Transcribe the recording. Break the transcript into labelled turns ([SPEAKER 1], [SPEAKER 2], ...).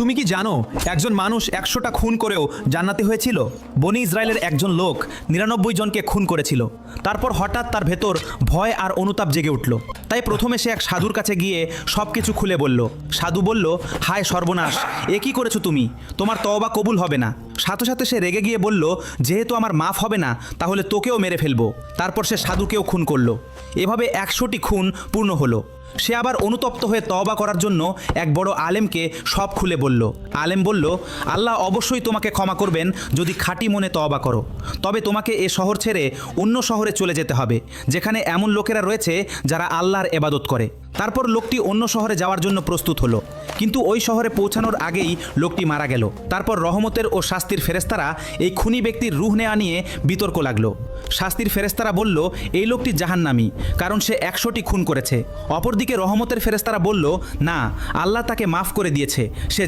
[SPEAKER 1] তুমি কি জানো একজন মানুষ 100টা খুন করেও জান্নাতি হয়েছিল? বনি ইসরায়েলের একজন লোক 99 জনকে খুন করেছিল। তারপর হঠাৎ তার ভেতর ভয় আর অনুতাপ জেগে উঠল। তাই প্রথমে সে এক সাধুর কাছে গিয়ে সব কিছু খুলে বলল। সাধু বলল, হায় সর্বনাশ, এ কি করেছো তুমি? তোমার তওবা কবুল হবে না। সাথে সাথে সে রেগে গিয়ে বলল, যেহেতু আমার মাফ হবে না তাহলে তোকেও মেরে ফেলবো। তারপর সে সাধুকেও খুন করলো। এভাবে 100টি খুন পূর্ণ হলো। সে আবার অনুতপ্ত হয়ে তওবা করার জন্য এক বড় আলেমকে সব খুলে বলল। আলেম বলল, আল্লাহ অবশ্যই তোমাকে ক্ষমা করবেন যদি খাঁটি মনে তওবা করো। তবে তোমাকে এ শহর ছেড়ে অন্য শহরে চলে যেতে হবে, যেখানে এমন লোকেরা রয়েছে যারা আল্লাহর ইবাদত করে। তারপর লোকটি অন্য শহরে যাওয়ার জন্য প্রস্তুত হলো, কিন্তু ওই শহরে পৌঁছানোর আগেই লোকটি মারা গেল। তারপর রহমতের ও শাস্তির ফেরেশতারা এই খুনি ব্যক্তির রূহ নেওয়া নিয়ে বিতর্ক লাগলো। শাস্তির ফেরেশতারা বলল, এই লোকটি জাহান্নামী, কারণ সে 100টি খুন করেছে। অপরদিকে রহমতের ফেরেশতারা বলল, না, আল্লাহ তাকে মাফ করে দিয়েছে, সে